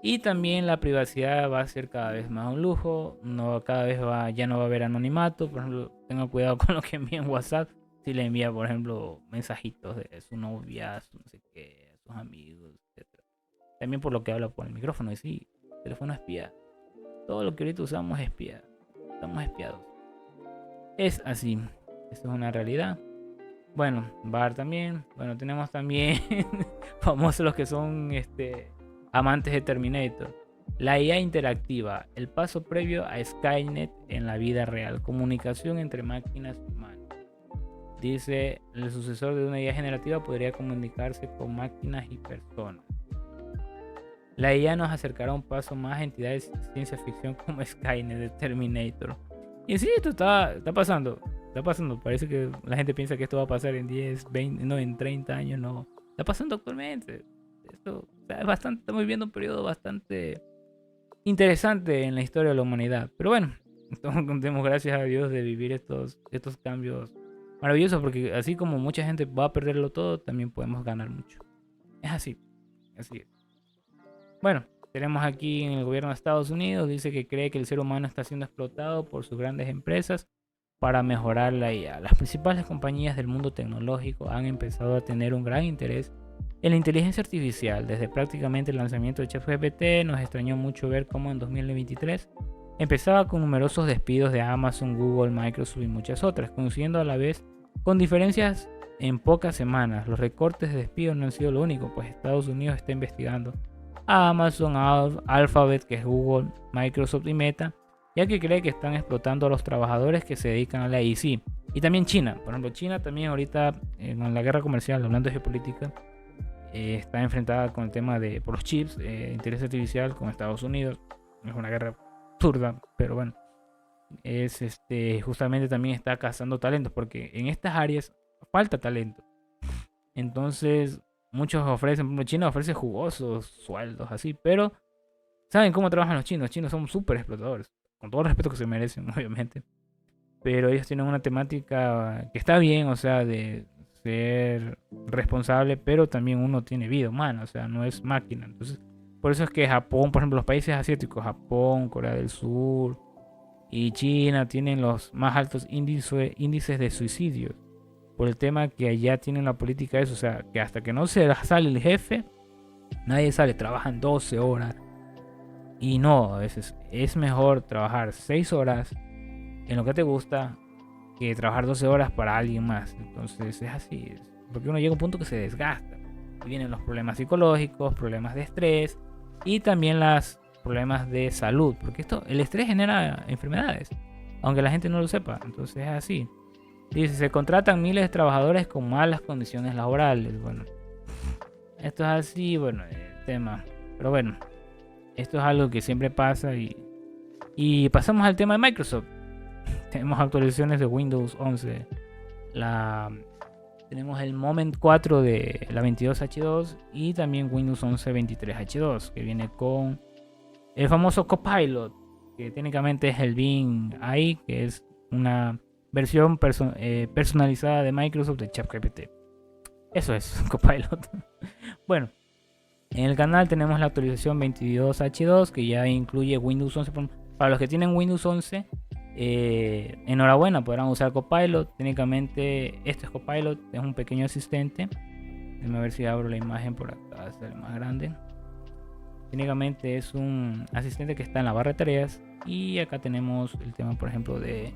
y también la privacidad va a ser cada vez más un lujo. No, cada vez ya no va a haber anonimato. Por ejemplo, tenga cuidado con lo que envía en WhatsApp. Si le envía, por ejemplo, mensajitos de su novia, su no sé qué, sus amigos, etcétera. También por lo que habla por el micrófono. Y sí, el teléfono espía. Todo lo que ahorita usamos es espía. Estamos espiados. Es así. Esto es una realidad. Bueno, Bar también. Bueno, tenemos también famosos los que son amantes de Terminator. La IA interactiva, el paso previo a Skynet en la vida real. Comunicación entre máquinas y humanos. Dice, el sucesor de una IA generativa podría comunicarse con máquinas y personas. La IA nos acercará un paso más a entidades de ciencia ficción como Skynet de Terminator. Y sí, esto está pasando. Está pasando. Parece que la gente piensa que esto va a pasar en 10, 20, no, en 30 años, no. Está pasando actualmente. Esto, o sea, estamos viviendo un periodo bastante interesante en la historia de la humanidad. Pero bueno, demos gracias a Dios de vivir estos cambios maravillosos, porque así como mucha gente va a perderlo todo, también podemos ganar mucho. Es así, así es. Bueno, tenemos aquí en el gobierno de Estados Unidos, dice que cree que el ser humano está siendo explotado por sus grandes empresas para mejorar la IA. Las principales compañías del mundo tecnológico han empezado a tener un gran interés en la inteligencia artificial. Desde prácticamente el lanzamiento de ChatGPT, nos extrañó mucho ver cómo en 2023 empezaba con numerosos despidos de Amazon, Google, Microsoft y muchas otras, coincidiendo a la vez con diferencias en pocas semanas. Los recortes de despidos no han sido lo único, pues Estados Unidos está investigando a Amazon, Alphabet, que es Google, Microsoft y Meta, ya que cree que están explotando a los trabajadores que se dedican a la IC. Y también China, por ejemplo, China también ahorita en la guerra comercial, hablando de geopolítica, está enfrentada con el tema de por los chips, interés artificial con Estados Unidos. Es una guerra absurda, pero bueno, es justamente también está cazando talentos, porque en estas áreas falta talento. Entonces, muchos ofrecen, por ejemplo, China ofrece jugosos sueldos así, pero ¿saben cómo trabajan los chinos? Los chinos son súper explotadores, con todo el respeto que se merecen, obviamente. Pero ellos tienen una temática que está bien, o sea, de ser responsable, pero también uno tiene vida humana, o sea, no es máquina. Entonces, por eso es que Japón, por ejemplo, los países asiáticos, Japón, Corea del Sur y China tienen los más altos índices de suicidio. Por el tema que allá tienen la política eso, o sea, que hasta que no se sale el jefe, nadie sale, trabajan 12 horas. Y no, a veces es mejor trabajar 6 horas en lo que te gusta que trabajar 12 horas para alguien más. Entonces es así, porque uno llega a un punto que se desgasta. Y vienen los problemas psicológicos, problemas de estrés y también los problemas de salud, porque el estrés genera enfermedades, aunque la gente no lo sepa. Entonces es así. Dice, se contratan miles de trabajadores con malas condiciones laborales. Bueno, esto es así, bueno, el tema. Pero bueno, esto es algo que siempre pasa y pasamos al tema de Microsoft. Tenemos actualizaciones de Windows 11. Tenemos el Moment 4 de la 22H2 y también Windows 11 23H2, que viene con el famoso Copilot, que técnicamente es el Bing AI, que es una versión personalizada de Microsoft de ChatGPT. Eso es Copilot. Bueno, en el canal tenemos la actualización 22H2, que ya incluye Windows 11. Para los que tienen Windows 11, enhorabuena, podrán usar Copilot. Técnicamente este es Copilot, es un pequeño asistente. Déjame ver si abro la imagen por acá, hacer más grande. Técnicamente es un asistente que está en la barra de tareas. Y acá tenemos el tema, por ejemplo, de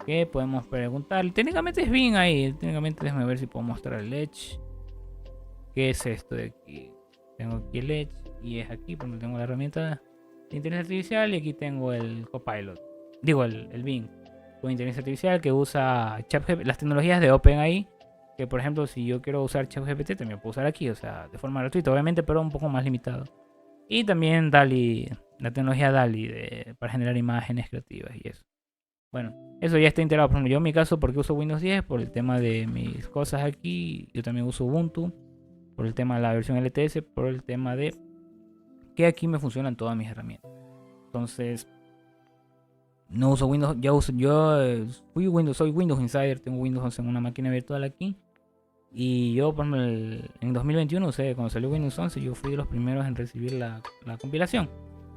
que podemos preguntar. Técnicamente es bien ahí. Técnicamente déjame ver si puedo mostrar el Edge. ¿Qué es esto de aquí? Tengo aquí el Edge y es aquí porque tengo la herramienta de inteligencia artificial y aquí tengo el Copilot. Digo, el Bing. con inteligencia artificial que usa ChatGPT, las tecnologías de OpenAI, que por ejemplo si yo quiero usar ChatGPT también puedo usar aquí, o sea, de forma gratuita, obviamente, pero un poco más limitado. Y también DALL-E, la tecnología DALL-E para generar imágenes creativas y eso. Bueno, eso ya está integrado. Por ejemplo, yo en mi caso, porque uso Windows 10, por el tema de mis cosas aquí. Yo también uso Ubuntu, por el tema de la versión LTS, por el tema de que aquí me funcionan todas mis herramientas. Entonces, no uso Windows, soy Windows Insider, tengo Windows 11 en una máquina virtual aquí. Y yo, por ejemplo, en 2021, cuando salió Windows 11, yo fui de los primeros en recibir la compilación.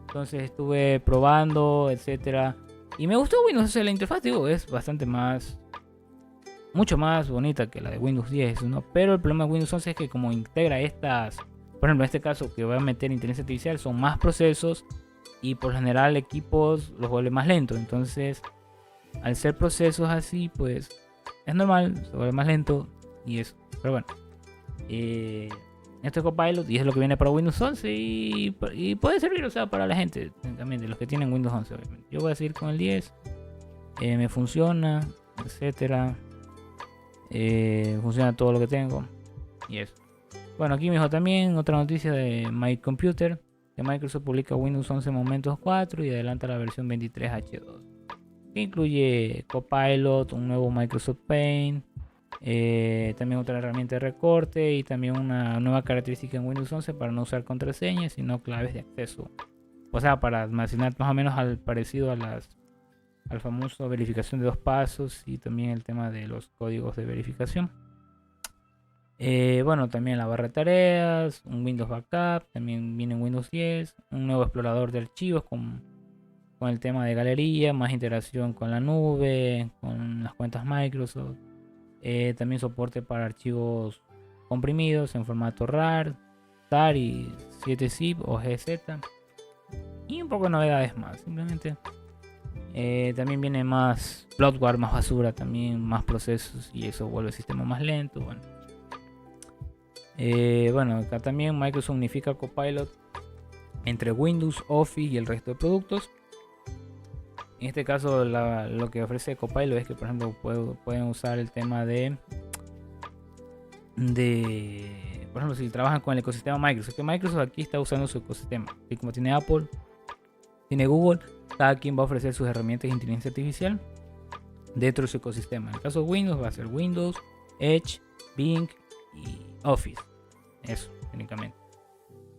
Entonces estuve probando, etcétera. Y me gustó Windows 11, la interfaz, digo, es bastante mucho más bonita que la de Windows 10, ¿no? Pero el problema de Windows 11 es que como integra estas, por ejemplo, en este caso que voy a meter inteligencia artificial, son más procesos y por lo general equipos los vuelve más lentos. Entonces, al ser procesos así, pues es normal, se vuelve más lento y eso. Pero bueno, esto es Copilot y es lo que viene para Windows 11 y puede servir, o sea, para la gente también, de los que tienen Windows 11, obviamente. Yo voy a seguir con el 10, me funciona, etcétera. Funciona todo lo que tengo y eso. Bueno, aquí me dijo también otra noticia de My Computer, que Microsoft publica Windows 11 Momentos 4 y adelanta la versión 23H2, que incluye Copilot, un nuevo Microsoft Paint, también otra herramienta de recorte y también una nueva característica en Windows 11 para no usar contraseñas sino claves de acceso, o sea, para almacenar más o menos al parecido al famoso verificación de 2 pasos y también el tema de los códigos de verificación. Bueno, también la barra de tareas, un Windows Backup, también viene en Windows 10, un nuevo explorador de archivos con el tema de galería, más integración con la nube, con las cuentas Microsoft. También soporte para archivos comprimidos en formato RAR, TAR y 7zip o GZ. Y un poco de novedades más, simplemente. También viene más bloatware, más basura, también más procesos y eso vuelve el sistema más lento. Bueno, acá también Microsoft unifica Copilot entre Windows, Office y el resto de productos. En este caso lo que ofrece Copilot es que por ejemplo pueden usar el tema de por ejemplo si trabajan con el ecosistema Microsoft, que Microsoft aquí está usando su ecosistema, y como tiene Apple, tiene Google, cada quien va a ofrecer sus herramientas de inteligencia artificial dentro de su ecosistema. En el caso de Windows va a ser Windows, Edge, Bing y Office. Eso, técnicamente.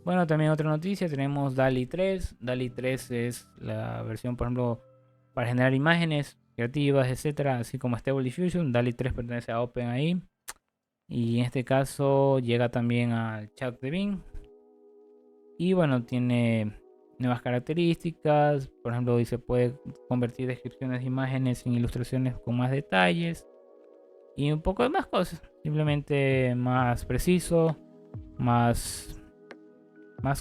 Bueno, también otra noticia, tenemos DALL-E 3. DALL-E 3 es la versión, por ejemplo, para generar imágenes creativas, etcétera, así como Stable Diffusion. DALL-E 3 pertenece a OpenAI y en este caso llega también al chat de Bing. Y bueno, tiene nuevas características, por ejemplo, dice puede convertir descripciones de imágenes en ilustraciones con más detalles y un poco de más cosas, simplemente más preciso, más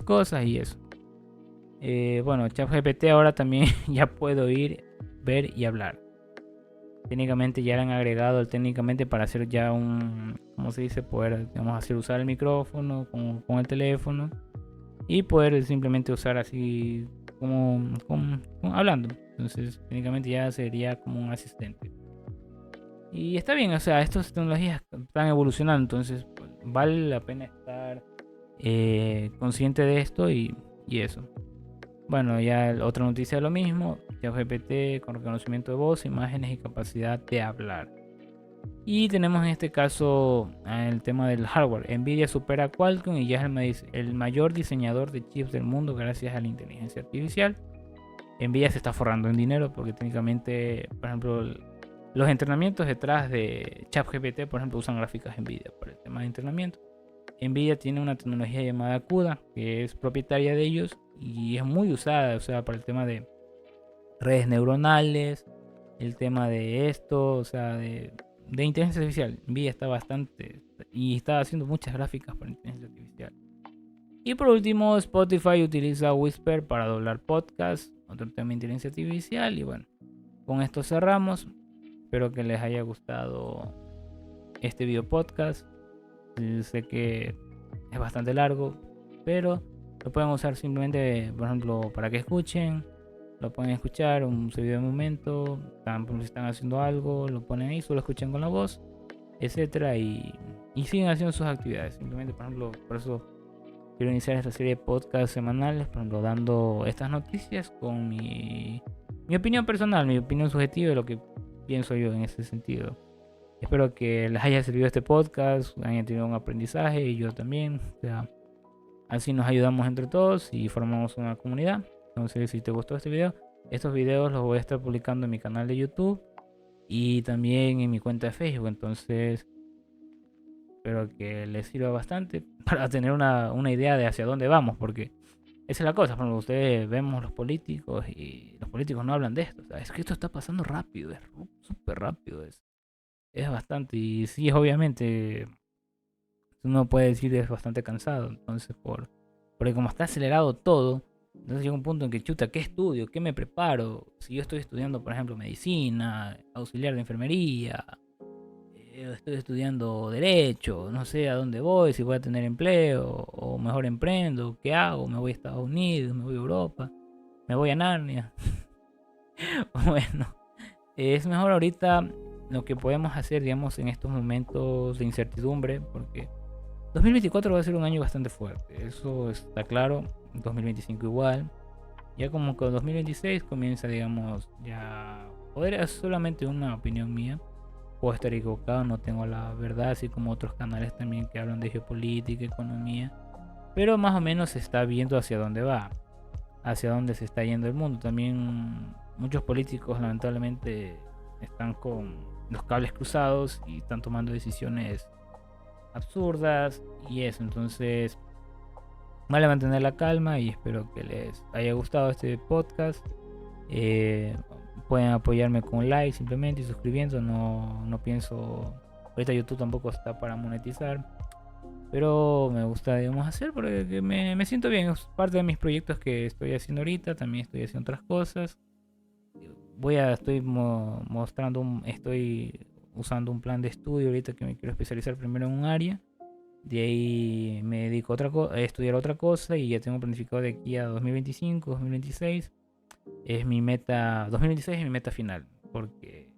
cosas y eso. Bueno, ChatGPT ahora también ya puedo oír, ver y hablar. Técnicamente ya le han agregado técnicamente para hacer ya ¿cómo se dice? Poder, digamos, hacer usar el micrófono con el teléfono y poder simplemente usar así como hablando. Entonces técnicamente ya sería como un asistente. Y está bien, o sea, estas tecnologías están evolucionando, entonces pues, vale la pena estar consciente de esto y eso. Bueno, ya otra noticia de lo mismo, ChatGPT con reconocimiento de voz, imágenes y capacidad de hablar. Y tenemos en este caso el tema del hardware. Nvidia supera a Qualcomm y ya es el mayor diseñador de chips del mundo gracias a la inteligencia artificial. Nvidia se está forrando en dinero porque técnicamente, por ejemplo, los entrenamientos detrás de ChatGPT, por ejemplo, usan gráficas Nvidia para el tema de entrenamiento. Nvidia tiene una tecnología llamada CUDA que es propietaria de ellos y es muy usada, o sea, para el tema de redes neuronales, el tema de esto, o sea, de inteligencia artificial. Nvidia está bastante y está haciendo muchas gráficas para inteligencia artificial. Y por último, Spotify utiliza Whisper para doblar podcasts, otro tema de inteligencia artificial. Y bueno, con esto cerramos. Espero que les haya gustado este video podcast. Sé que es bastante largo, pero lo pueden usar simplemente, por ejemplo, para que escuchen lo pueden escuchar, un video de momento, si están haciendo algo, lo ponen ahí, solo escuchan con la voz, etcétera, y siguen haciendo sus actividades. Simplemente, por ejemplo, por eso quiero iniciar esta serie de podcasts semanales, por ejemplo, dando estas noticias con mi opinión personal, mi opinión subjetiva de lo que pienso yo en ese sentido. Espero que les haya servido este podcast, hayan tenido un aprendizaje y yo también. O sea, así nos ayudamos entre todos y formamos una comunidad. Entonces, si te gustó este video, estos videos los voy a estar publicando en mi canal de YouTube y también en mi cuenta de Facebook. Entonces, espero que les sirva bastante para tener una idea de hacia dónde vamos, porque esa es la cosa. Cuando ustedes vemos los políticos y los políticos no hablan de esto, o sea, es que esto está pasando rápido, es súper rápido, es bastante, y sí, obviamente uno puede decir es bastante cansado, entonces porque como está acelerado todo, entonces llega un punto en que chuta, ¿qué estudio? ¿Qué me preparo? Si yo estoy estudiando, por ejemplo, medicina, auxiliar de enfermería, estoy estudiando derecho, no sé a dónde voy, si voy a tener empleo, o mejor emprendo, ¿qué hago? ¿Me voy a Estados Unidos? ¿Me voy a Europa? ¿Me voy a Narnia? Bueno, es mejor ahorita lo que podemos hacer, digamos, en estos momentos de incertidumbre, porque 2024 va a ser un año bastante fuerte, eso está claro. 2025 igual. Ya como con 2026 comienza, digamos, ya poder es solamente una opinión mía. Puedo estar equivocado, no tengo la verdad, así como otros canales también que hablan de geopolítica, economía. Pero más o menos se está viendo hacia dónde va, hacia dónde se está yendo el mundo. También muchos políticos lamentablemente están con los cables cruzados y están tomando decisiones absurdas y eso. Entonces vale mantener la calma y espero que les haya gustado este podcast. Eh, Pueden apoyarme con un like simplemente y suscribiendo. No pienso, ahorita YouTube tampoco está para monetizar, pero me gusta, digamos, hacer porque me siento bien. Es parte de mis proyectos que estoy haciendo ahorita. También estoy haciendo otras cosas. Estoy mostrando estoy usando un plan de estudio ahorita que me quiero especializar primero en un área. De ahí me dedico a estudiar otra cosa y ya tengo planificado de aquí a 2025, 2026. Es mi meta, 2026 es mi meta final, porque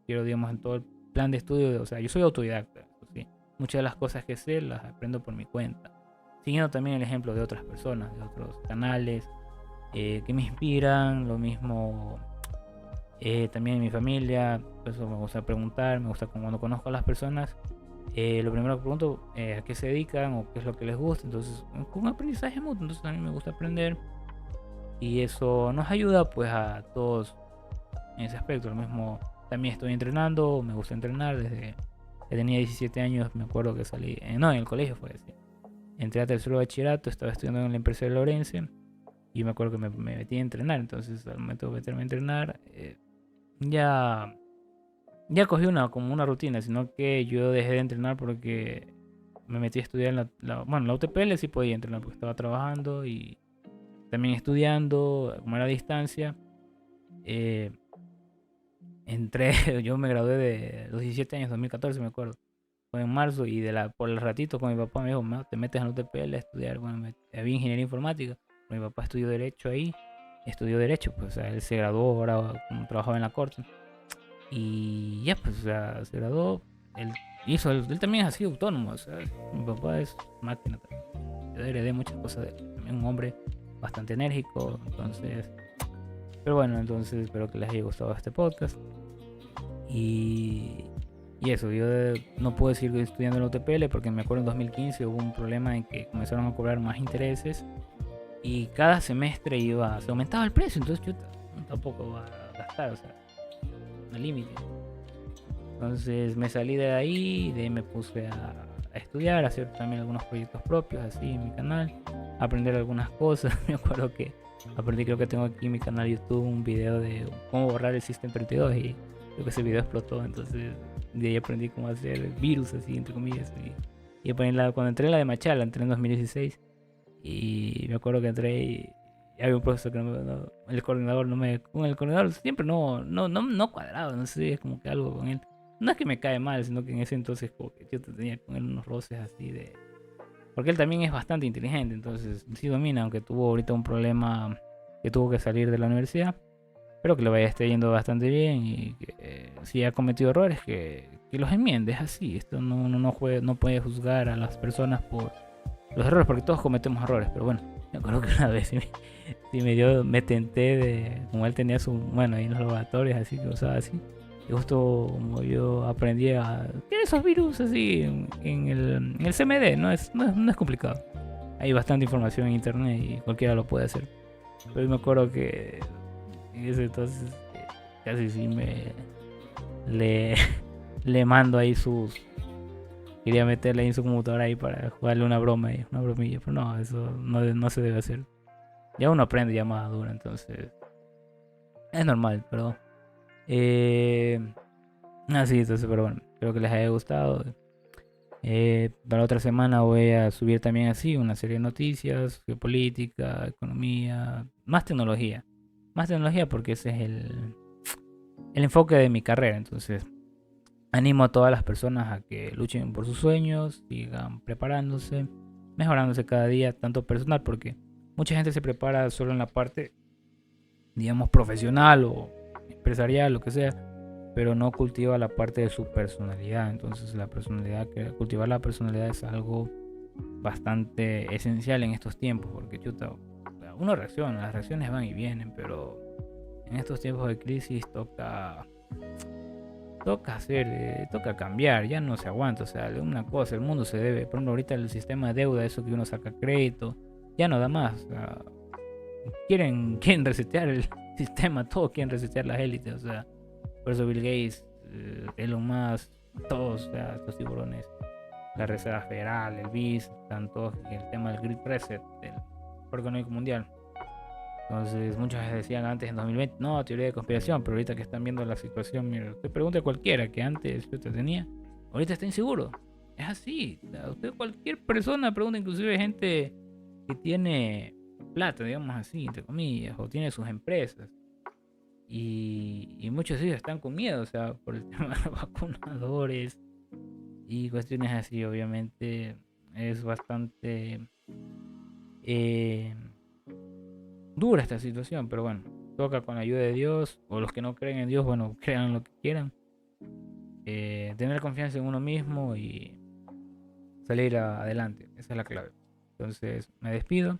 quiero, digamos, en todo el plan de estudio, o sea, yo soy autodidacta, ¿sí? Muchas de las cosas que sé las aprendo por mi cuenta, siguiendo también el ejemplo de otras personas, de otros canales que me inspiran, lo mismo también en mi familia. Por eso me gusta preguntar, me gusta cuando conozco a las personas. Lo primero que pregunto a qué se dedican o qué es lo que les gusta. Entonces, un aprendizaje mutuo. Entonces, a mí me gusta aprender y eso nos ayuda, pues, a todos en ese aspecto. Lo mismo, también estoy entrenando, me gusta entrenar desde que tenía 17 años. Me acuerdo que salí, no, en el colegio fue así. Entré a tercero de bachillerato, estaba estudiando en la empresa de Lorense y me acuerdo que me metí a entrenar. Entonces, al momento de meterme a entrenar, ya cogí como una rutina, sino que yo dejé de entrenar porque me metí a estudiar en la UTPL. Sí podía entrenar porque estaba trabajando y también estudiando, como era a distancia. eh, Entré, yo me gradué de los 17 años, 2014 me acuerdo, fue en marzo, y por el ratito con mi papá me dijo: te metes en la UTPL a estudiar. Bueno, había ingeniería informática, mi papá estudió derecho ahí, estudió derecho, pues, o sea, él se graduó, ahora trabajaba en la corte. Y ya, pues, o sea, se graduó. Él él también es así autónomo, o sea, mi papá es máquina también. Yo heredé muchas cosas de él. También un hombre bastante enérgico, entonces. Pero bueno, entonces espero que les haya gustado este podcast. Y, y eso, yo no puedo seguir estudiando en la UTPL porque me acuerdo en 2015 hubo un problema en que comenzaron a cobrar más intereses y cada semestre se aumentaba el precio. Entonces yo tampoco va a gastar, o sea, no límite. Entonces me salí de ahí, de ahí me puse a estudiar, a hacer también algunos proyectos propios así en mi canal, a aprender algunas cosas. Me acuerdo que aprendí, creo que tengo aquí en mi canal YouTube un video de cómo borrar el System 32 y creo que ese video explotó. Entonces de ahí aprendí cómo hacer virus así, entre comillas. Y cuando entré en la de Machala, entré en 2016 y me acuerdo que entré y había un profesor que el coordinador con el coordinador siempre no cuadrado, no sé, es como que algo con él. No es que me cae mal, sino que en ese entonces como que yo tenía con él unos roces así de... Porque él también es bastante inteligente, entonces sí domina, aunque tuvo ahorita un problema que tuvo que salir de la universidad. espero que le vaya yendo bastante bien y que si ha cometido errores, que los enmiende. Es así, esto no puede juzgar a las personas por los errores, porque todos cometemos errores, pero bueno, me acuerdo que una vez me tenté de, como él tenía bueno, ahí en los laboratorios, así que usaba así, y justo como yo aprendí a, tiene esos virus así en el CMD, no es complicado, hay bastante información en internet y cualquiera lo puede hacer, pero me acuerdo que en ese entonces casi sí le, le mando ahí quería meterle ahí en su computadora ahí para jugarle una broma ahí, una bromilla, pero no, eso no se debe hacer. Ya uno aprende, ya madura, entonces es normal, pero así, entonces, pero bueno, espero que les haya gustado. Para otra semana voy a subir también así una serie de noticias, geopolítica, economía, más tecnología porque ese es el enfoque de mi carrera, entonces animo a todas las personas a que luchen por sus sueños, sigan preparándose, mejorándose cada día, tanto personal, porque mucha gente se prepara solo en la parte, digamos, profesional o empresarial, lo que sea, pero no cultiva la parte de su personalidad. Entonces cultivar la personalidad es algo bastante esencial en estos tiempos, porque chuta, uno reacciona, las reacciones van y vienen, pero en estos tiempos de crisis toca cambiar, ya no se aguanta, o sea, una cosa, el mundo se debe, por ejemplo, ahorita el sistema de deuda, eso que uno saca crédito, ya no da más, o sea, quieren resetear el sistema, todos quieren resetear las élites, o sea, por eso Bill Gates, Elon Musk, todos, o sea, estos tiburones, la Reserva Federal, el BIS, están todos en el tema del Great Reset, del Foro Económico Mundial. Entonces, muchos decían antes en 2020, no, teoría de conspiración, pero ahorita que están viendo la situación, mira, usted pregunta a cualquiera que antes usted tenía, ahorita está inseguro. Es así, usted cualquier persona pregunta, inclusive gente que tiene plata, digamos así, entre comillas, o tiene sus empresas. Y muchos de ellos están con miedo, o sea, por el tema de los vacunadores y cuestiones así, obviamente es bastante eh, dura esta situación, pero bueno, toca con la ayuda de Dios, o los que no creen en Dios, bueno, crean lo que quieran, tener confianza en uno mismo y salir adelante, esa es la clave. Entonces me despido,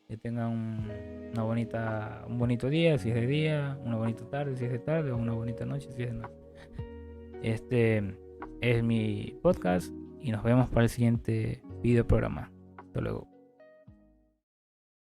que tengan un bonito día si es de día, una bonita tarde si es de tarde, o una bonita noche si es de noche. Este es mi podcast y nos vemos para el siguiente video programa. Hasta luego.